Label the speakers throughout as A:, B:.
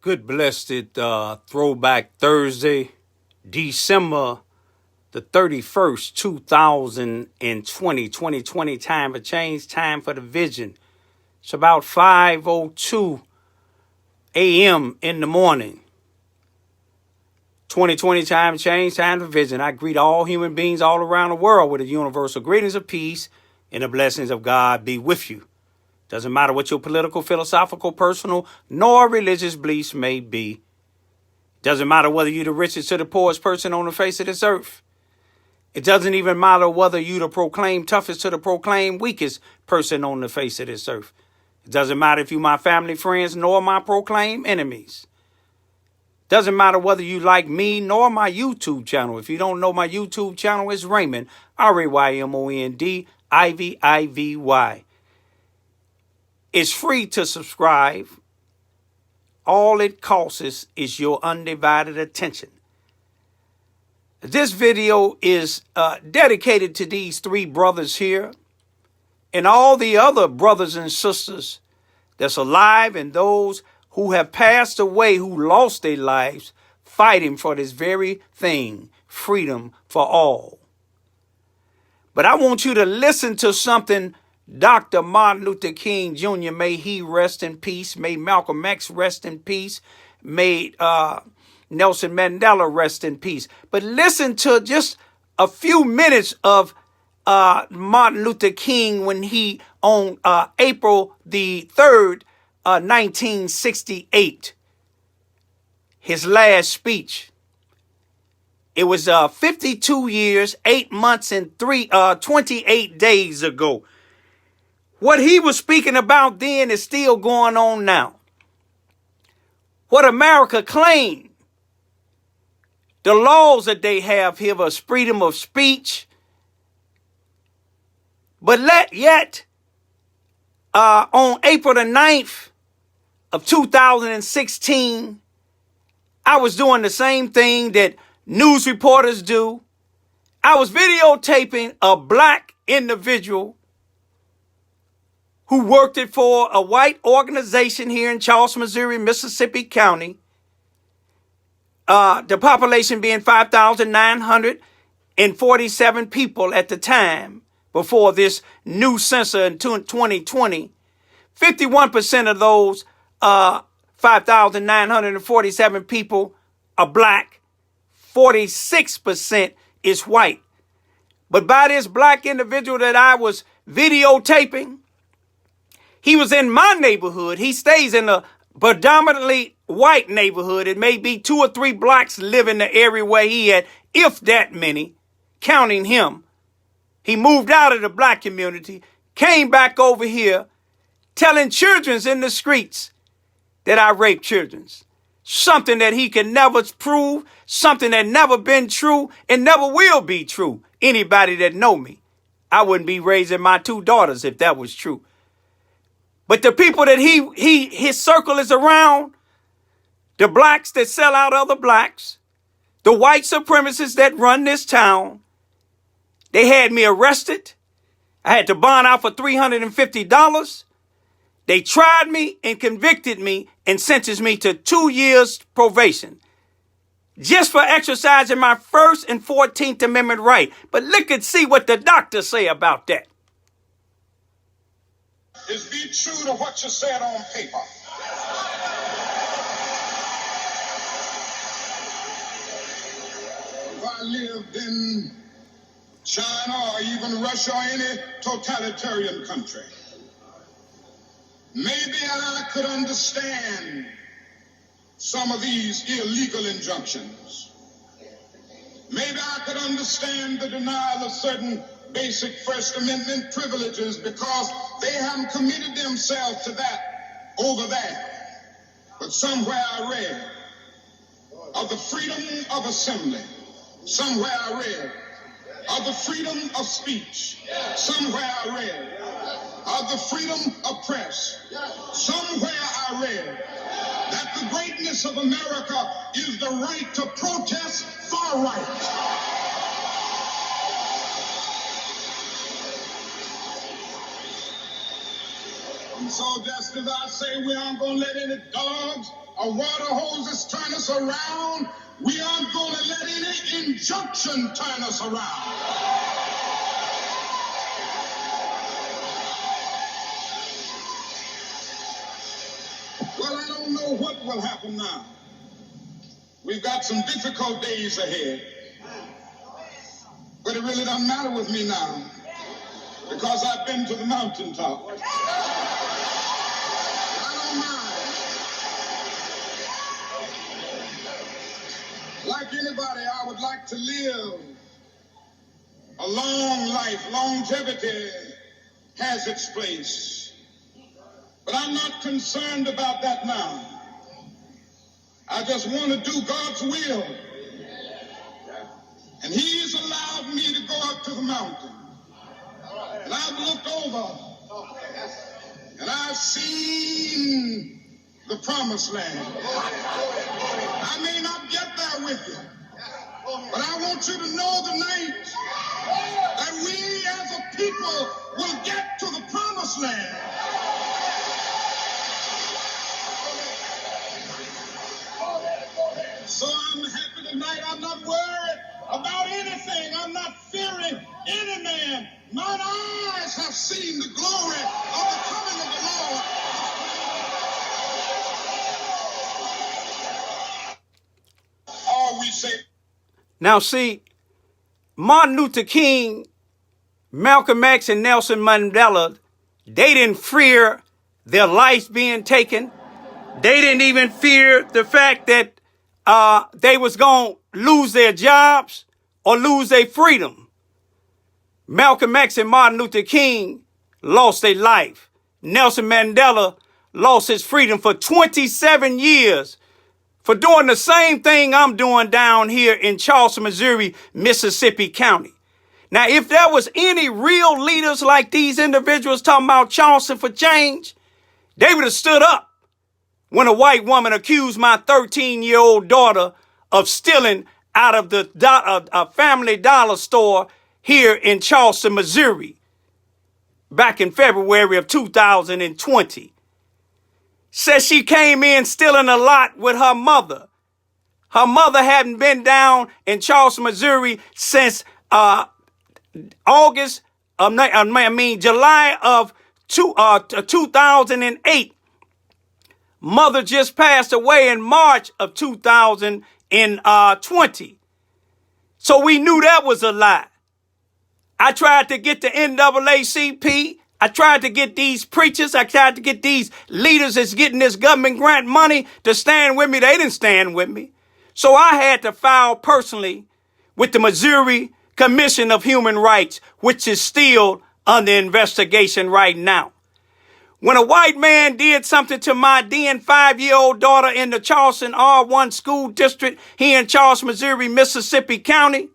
A: Good blessed Throwback Thursday, December the 31st, 2020 time for change, time for the vision. It's about 5:02 a.m. in the morning. 2020 time change, time for vision. I greet all human beings all around the world with the universal greetings of peace and the blessings of God be with you. Doesn't matter what your political, philosophical, personal, nor religious beliefs may be. Doesn't matter whether you're the richest or the poorest person on the face of this earth. It doesn't even matter whether you're the proclaimed toughest or the proclaimed weakest person on the face of this earth. It doesn't matter if you're my family, friends, nor my proclaimed enemies. Doesn't matter whether you like me nor my YouTube channel. If you don't know my YouTube channel, it's Raymond, Raymond, Ivy. It's free to subscribe. All it costs is your undivided attention. This video is dedicated to these three brothers here and all the other brothers and sisters that's alive and those who have passed away, who lost their lives fighting for this very thing, freedom for all. But I want you to listen to something Dr. Martin Luther King Jr., may he rest in peace. May Malcolm X rest in peace. May Nelson Mandela rest in peace. But listen to just a few minutes of Martin Luther King when he, on April the 3rd, 1968, his last speech. It was 52 years, 8 months, and 28 days ago. What he was speaking about then is still going on now. What America claimed, the laws that they have here was freedom of speech. But yet, on April the 9th of 2016, I was doing the same thing that news reporters do. I was videotaping a black individual who worked it for a white organization here in Charleston, Missouri, Mississippi County. The population being 5,947 people at the time before this new census in 2020. 51% of those 5,947 people are black. 46% is white. But by this black individual that I was videotaping, he was in my neighborhood. He stays in a predominantly white neighborhood. It may be 2 or 3 blacks live in the area where he had, if that many, counting him. He moved out of the black community, came back over here, telling children in the streets that I raped children. Something that he can never prove, something that never been true and never will be true. Anybody that know me, I wouldn't be raising my 2 daughters if that was true. But the people that his circle is around, the blacks that sell out other blacks, the white supremacists that run this town, they had me arrested. I had to bond out for $350. They tried me and convicted me and sentenced me to 2 years probation just for exercising my First and 14th Amendment right. But look and see what the doctors say about that.
B: Is be true to what you said on paper. If I lived in China or even Russia or any totalitarian country, maybe I could understand some of these illegal injunctions. Maybe I could understand the denial of certain basic First Amendment privileges because they haven't committed themselves to that over there. But somewhere I read of the freedom of assembly. Somewhere I read of the freedom of speech. Somewhere I read of the freedom of press. Somewhere I read that the greatness of America is the right to protest far right. And so just as I say we aren't going to let any dogs or water hoses turn us around. We aren't going to let any injunction turn us around. Well, I don't know what will happen now. We've got some difficult days ahead. But it really doesn't matter with me now, because I've been to the mountaintop. I don't mind. Like anybody, I would like to live a long life. Longevity has its place. But I'm not concerned about that now. I just want to do God's will. And He's allowed me to go up to the mountain. And I've looked over and I've seen the promised land. I may not get there with you, but I want you to know tonight that we as a people will get to the promised land. So I'm happy tonight. I'm not worried about anything. I'm not fearing any man. Mine eyes have seen the glory of the coming of the Lord. All we say.
A: Now see, Martin Luther King, Malcolm X, and Nelson Mandela, they didn't fear their lives being taken. They didn't even fear the fact that they was going to lose their jobs or lose their freedom. Malcolm X and Martin Luther King lost their life. Nelson Mandela lost his freedom for 27 years for doing the same thing I'm doing down here in Charleston, Missouri, Mississippi County. Now, if there was any real leaders like these individuals talking about Charleston for change, they would have stood up when a white woman accused my 13-year-old daughter of stealing out of the Family Dollar store here in Charleston, Missouri, back in February of 2020. Says she came in stealing a lot with her mother. Her mother hadn't been down in Charleston, Missouri since July of 2008. Mother just passed away in March of 2020. So we knew that was a lie. I tried to get the NAACP. I tried to get these preachers. I tried to get these leaders that's getting this government grant money to stand with me. They didn't stand with me. So I had to file personally with the Missouri Commission of Human Rights, which is still under investigation right now. When a white man did something to my then 5-year-old daughter in the Charleston R1 school district here in Charleston, Missouri, Mississippi County,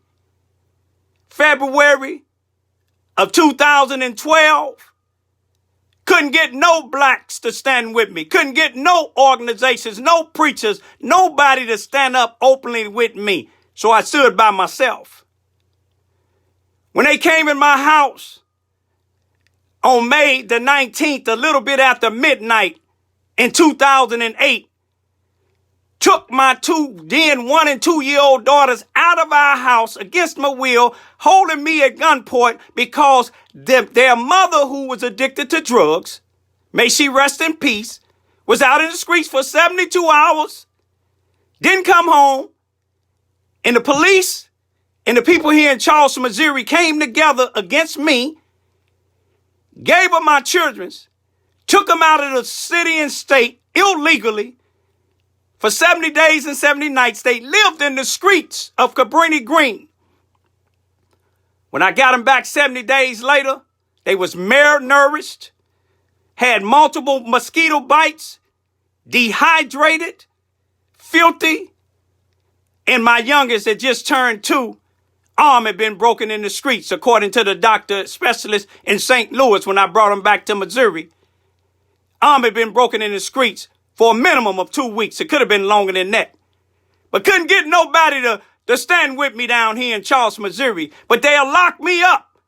A: February of 2012, couldn't get no blacks to stand with me. Couldn't get no organizations, no preachers, nobody to stand up openly with me. So I stood by myself. When they came in my house on May the 19th, a little bit after midnight in 2008, took my then 1 and 2-year-old daughters out of our house against my will, holding me at gunpoint because their mother, who was addicted to drugs, may she rest in peace, was out in the streets for 72 hours, didn't come home, and the police and the people here in Charleston, Missouri came together against me, gave her my children, took them out of the city and state illegally for 70 days and 70 nights. They lived in the streets of Cabrini Green. When I got them back 70 days later, they was malnourished, had multiple mosquito bites, dehydrated, filthy, and my youngest that just turned 2, arm had been broken in the streets, according to the doctor specialist in St. Louis when I brought him back to Missouri. Arm had been broken in the streets for a minimum of 2 weeks. It could have been longer than that. But couldn't get nobody to stand with me down here in Charleston, Missouri. But they'll lock me up.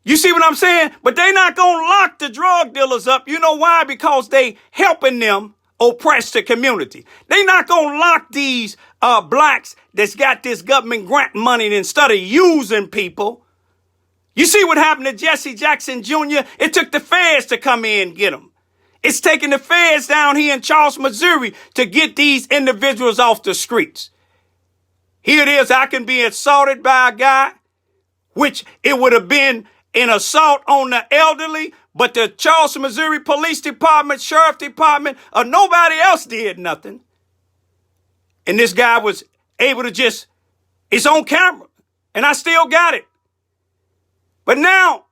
A: You see what I'm saying? But they not going to lock the drug dealers up. You know why? Because they helping them oppress the community. They not going to lock these blacks that's got this government grant money and instead of using people. You see what happened to Jesse Jackson Jr.? It took the feds to come in and get him. It's taking the feds down here in Charleston, Missouri to get these individuals off the streets. Here it is. I can be assaulted by a guy, which it would have been an assault on the elderly, but the Charleston, Missouri Police Department, Sheriff Department, or nobody else did nothing. And this guy was able to just, it's on camera, and I still got it. But now,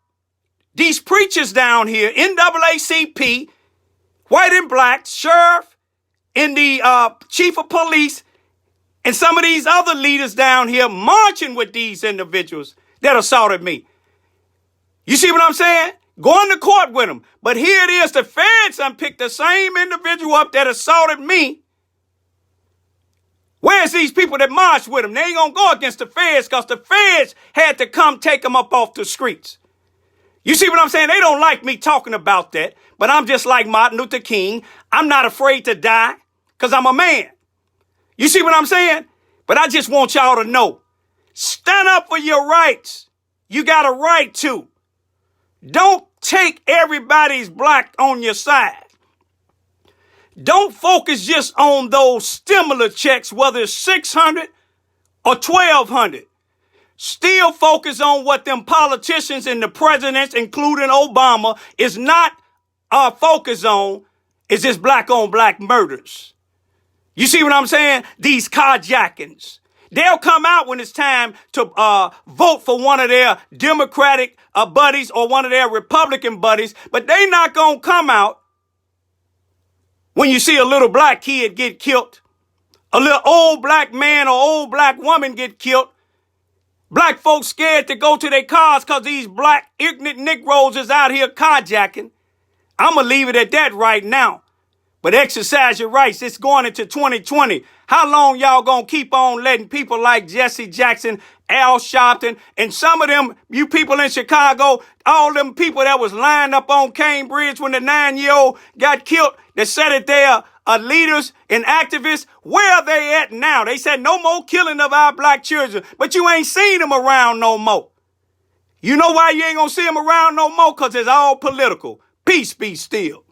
A: these preachers down here, NAACP, white and black, sheriff, and the chief of police, and some of these other leaders down here marching with these individuals that assaulted me. You see what I'm saying? Going to court with them. But here it is, the feds unpicked the same individual up that assaulted me. Where's these people that marched with them? They ain't gonna go against the feds because the feds had to come take them up off the streets. You see what I'm saying? They don't like me talking about that, but I'm just like Martin Luther King. I'm not afraid to die because I'm a man. You see what I'm saying? But I just want y'all to know, stand up for your rights. You got a right to. Don't take everybody's black on your side. Don't focus just on those stimulus checks, whether it's 600 or 1,200. Still focus on what them politicians and the presidents, including Obama, is not focused on, is this black on black murders. You see what I'm saying? These carjackings. They'll come out when it's time to vote for one of their Democratic buddies or one of their Republican buddies, but they not going to come out when you see a little black kid get killed, a little old black man or old black woman get killed. Black folks scared to go to their cars because these black ignorant Negroes is out here carjacking. I'm going to leave it at that right now. But exercise your rights. It's going into 2020. How long y'all going to keep on letting people like Jesse Jackson, Al Sharpton, and some of them, you people in Chicago, all them people that was lined up on Cambridge when the 9-year-old got killed, that said that they are leaders and activists, where are they at now? They said no more killing of our black children, but you ain't seen them around no more. You know why you ain't going to see them around no more? Because it's all political. Peace be still.